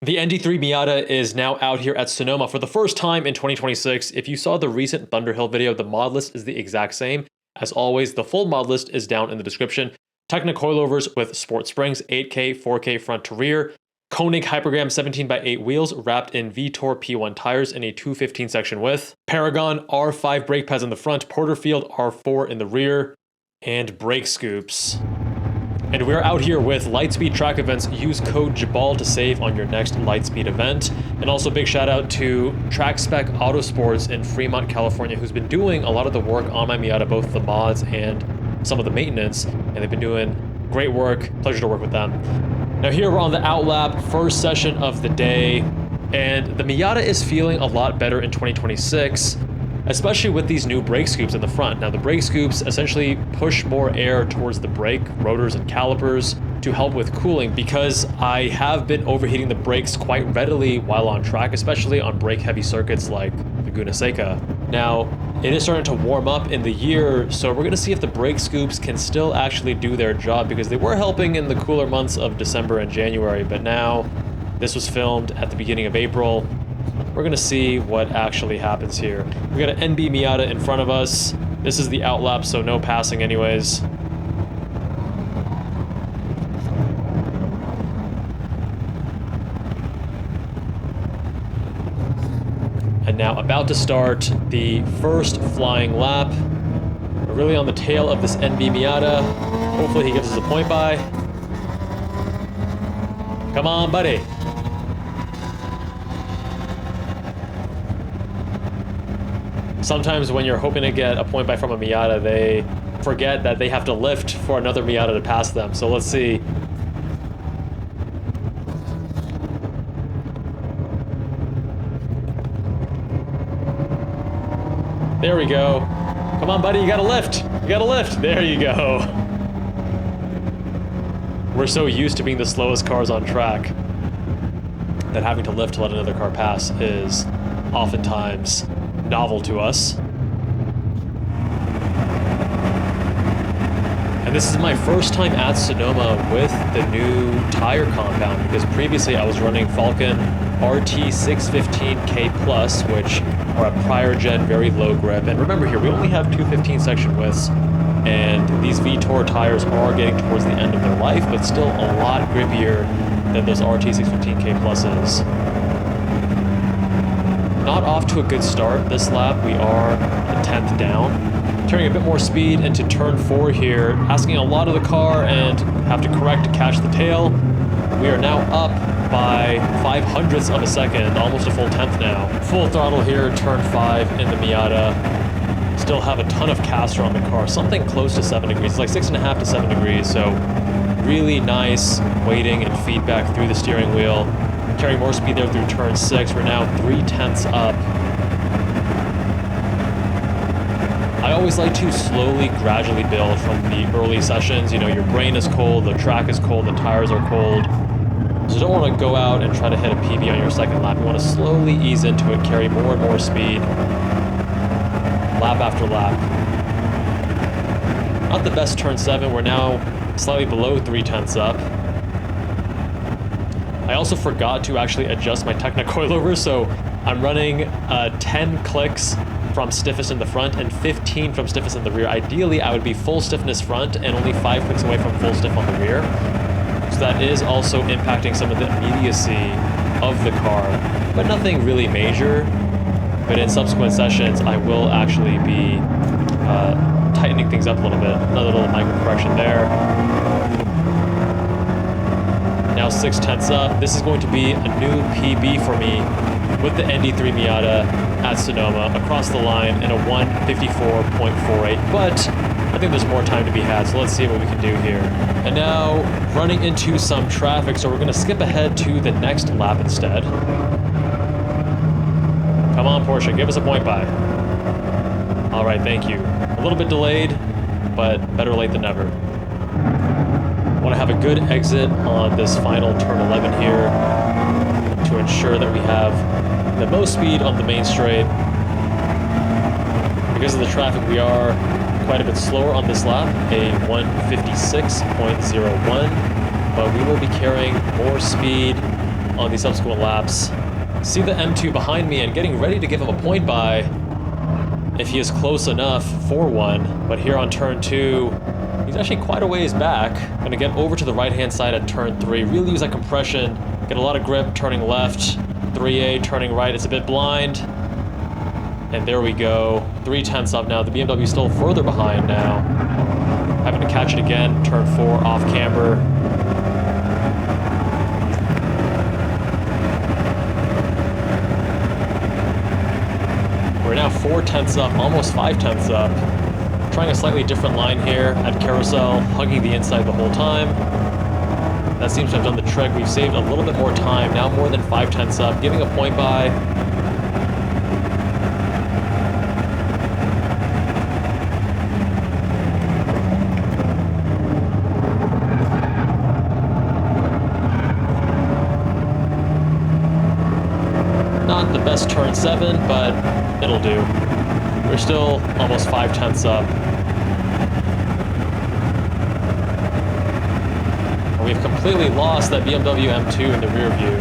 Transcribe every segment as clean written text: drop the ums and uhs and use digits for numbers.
The ND3 Miata is now out here at Sonoma for the first time in 2026. If you saw the recent Thunderhill video, the mod list is the exact same. As always, the full mod list is down in the description. Tecna Coilovers with sport springs, 8K, 4K front to rear. Konig Hypergram 17x8 wheels wrapped in Vitour P1 tires in a 215 section width. Paragon R5 brake pads in the front, Porterfield R4 in the rear, and brake scoops. And we're out here with Lightspeed track events. Use code JABAL to save on your next Lightspeed event. And also big shout out to Track Spec Autosports in Fremont, California, who's been doing a lot of the work on my Miata, both the mods and some of the maintenance. And they've been doing great work. Pleasure to work with them. Now here we're on the outlap, first session of the day. And the Miata is feeling a lot better in 2026. Especially with these new brake scoops in the front. Now the brake scoops essentially push more air towards the brake, rotors, and calipers to help with cooling, because I have been overheating the brakes quite readily while on track, especially on brake heavy circuits like Laguna Seca. Now it is starting to warm up in the year, so we're gonna see if the brake scoops can still actually do their job, because they were helping in the cooler months of December and January, but now this was filmed at the beginning of April. We're gonna see what actually happens here. We got an NB Miata in front of us. This is the outlap, so no passing anyways. And now about to start the first flying lap. We're really on the tail of this NB Miata. Hopefully he gives us a point by. Come on, buddy. Sometimes when you're hoping to get a point by from a Miata, they forget that they have to lift for another Miata to pass them. So let's see. There we go. Come on, buddy, you gotta lift. You gotta lift. There you go. We're so used to being the slowest cars on track that having to lift to let another car pass is oftentimes novel to us. And this is my first time at Sonoma with the new tire compound, because previously I was running Falcon RT 615K Plus, which are a prior gen very low grip. And remember here, we only have 215 section widths, and these Vitour tires are getting towards the end of their life, but still a lot grippier than those RT 615K Pluses. Not off to a good start this lap. We are a 10th down. Turning a bit more speed into turn 4 here, asking a lot of the car and have to correct to catch the tail. We are now up by 0.05 of a second, almost a full 10th now. Full throttle here, turn 5 in the Miata. Still have a ton of caster on the car, something close to 7 degrees. It's like 6.5 to 7 degrees, so really nice weighting and feedback through the steering wheel. Carrying more speed there through turn 6. We're now 0.3 up. I always like to slowly, gradually build from the early sessions. You know, your brain is cold, the track is cold, the tires are cold. So you don't want to go out and try to hit a PB on your second lap. You want to slowly ease into it, carry more and more speed, lap after lap. Not the best turn 7. We're now slightly below 0.3 up. I also forgot to actually adjust my Tecna Coilovers, so I'm running 10 clicks from stiffest in the front and 15 from stiffest in the rear. Ideally, I would be full stiffness front and only 5 clicks away from full stiff on the rear. So that is also impacting some of the immediacy of the car, but nothing really major. But in subsequent sessions, I will actually be tightening things up a little bit. Another little micro correction there. Now 0.6 up. This is going to be a new PB for me with the ND3 Miata at Sonoma across the line in a 1:54.48, but I think there's more time to be had, so let's see what we can do here. And now running into some traffic, so we're going to skip ahead to the next lap instead. Come on, Porsche, give us a point by. All right, thank you. A little bit delayed, but better late than never. Want to have a good exit on this final turn 11 here to ensure that we have the most speed on the main straight. Because of the traffic, we are quite a bit slower on this lap, a 1:56.01, but we will be carrying more speed on the subsequent laps. See the M2 behind me and getting ready to give him a point by if he is close enough for one. But here on turn 2, he's actually quite a ways back. Gonna get over to the right-hand side at turn 3. Really use that compression. Get a lot of grip turning left. 3A turning right. It's a bit blind. And there we go. 3/10 up now. The BMW is still further behind now. Having to catch it again. Turn 4 off camber. We're now 4/10 up, almost 5/10 up. Trying a slightly different line here at carousel, hugging the inside the whole time. That seems to have done the trick. We've saved a little bit more time, now more than 5/10 up, giving a point by. Not the best turn 7, but it'll do. We're still almost 5/10 up. And we've completely lost that BMW M2 in the rear view.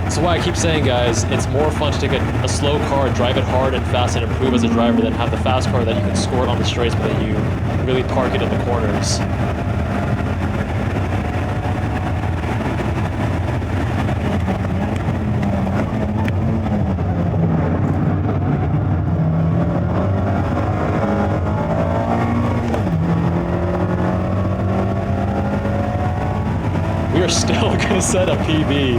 That's why I keep saying, guys, it's more fun to take a slow car, drive it hard and fast and improve as a driver than have the fast car that you can score it on the straights, but that you really park it in the corners. We're still going to set a PB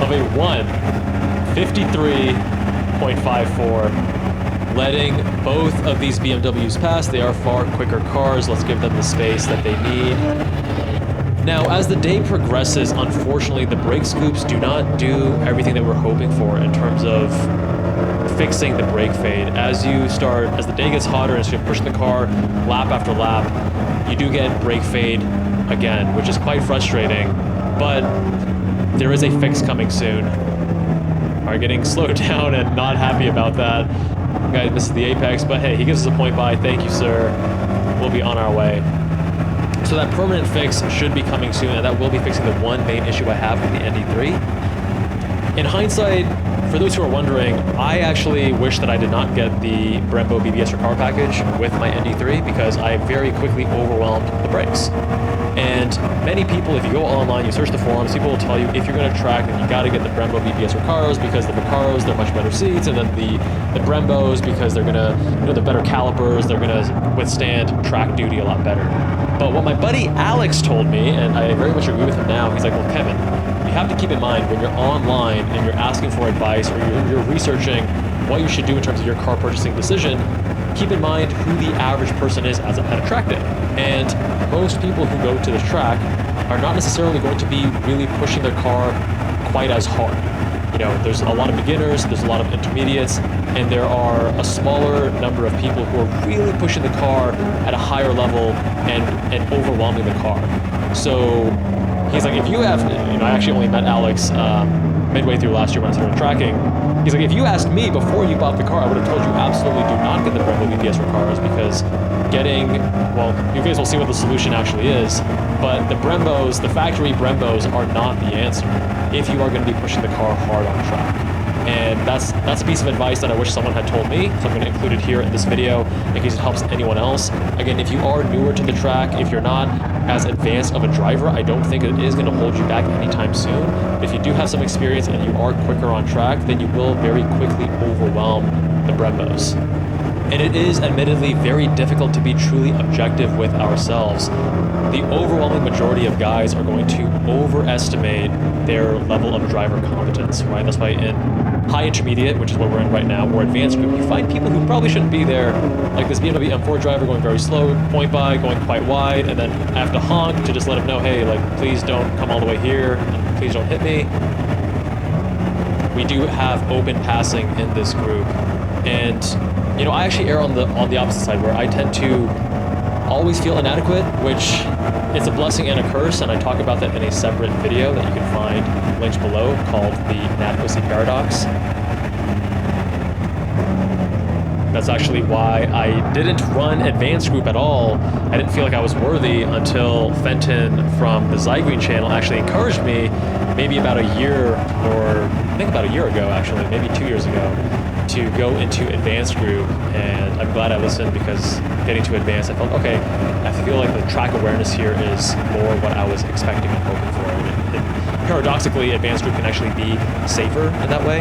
of a 1:53.54, letting both of these BMWs pass. They are far quicker cars. Let's give them the space that they need. Now, as the day progresses, unfortunately, the brake scoops do not do everything that we're hoping for in terms of fixing the brake fade. As the day gets hotter and you're pushing the car lap after lap, you do get brake fade again, which is quite frustrating, but there is a fix coming soon. Are getting slowed down and not happy about that. Guy misses the apex, but hey, he gives us a point by. Thank you, sir. We'll be on our way. So that permanent fix should be coming soon, and that will be fixing the one main issue I have with the ND3. In hindsight, for those who are wondering, I actually wish that I did not get the Brembo BBS Recar package with my ND3 because I very quickly overwhelmed the brakes. And many people, if you go online, you search the forums, people will tell you if you're going to track, then you got to get the Brembo BBS Recaros because the Recaros, they're much better seats, and then the Brembos because they're going to, the better calipers, they're going to withstand track duty a lot better. But what my buddy Alex told me, and I very much agree with him now, he's like, well, Kevin, you have to keep in mind when you're online and you're asking for advice or you're researching what you should do in terms of your car purchasing decision, keep in mind who the average person is at a track day. And most people who go to the track are not necessarily going to be really pushing their car quite as hard. There's a lot of beginners, there's a lot of intermediates, and there are a smaller number of people who are really pushing the car at a higher level and overwhelming the car. So he's like, if you have, I actually only met Alex midway through last year when I started tracking. He's like, if you asked me before you bought the car, I would have told you absolutely do not get the Brembo BBS Recaros because you guys will see what the solution actually is, but the Brembos, the factory Brembos are not the answer if you are going to be pushing the car hard on track. And that's a piece of advice that I wish someone had told me, so I'm going to include it here in this video in case it helps anyone else. Again, if you are newer to the track, if you're not as advanced of a driver, I don't think it is going to hold you back anytime soon. But if you do have some experience and you are quicker on track, then you will very quickly overwhelm the Brembos. And it is admittedly very difficult to be truly objective with ourselves. The overwhelming majority of guys are going to overestimate their level of driver competence, right? That's why in high intermediate, which is what we're in right now, or advanced group, you find people who probably shouldn't be there, like this BMW M4 driver going very slow, point by, going quite wide, and then I have to honk to just let him know, hey, please don't come all the way here, and please don't hit me. We do have open passing in this group, and I actually err on the opposite side where I tend to always feel inadequate, which is a blessing and a curse, and I talk about that in a separate video that you can find linked below called the Inadequacy Paradox. That's actually why I didn't run advanced group at all. I didn't feel like I was worthy until Fenton from the Zygreen channel actually encouraged me maybe about a year, or I think about a year ago actually, maybe 2 years ago, to go into advanced group. And I'm glad I listened, because getting to advanced, I felt, okay, I feel like the track awareness here is more what I was expecting and hoping for. And paradoxically, advanced group can actually be safer in that way.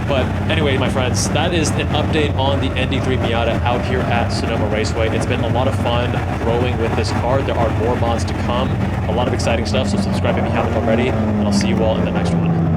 But anyway, my friends, that is an update on the ND3 Miata out here at Sonoma Raceway. It's been a lot of fun rolling with this car. There are more mods to come, a lot of exciting stuff, so subscribe if you haven't already, and I'll see you all in the next one.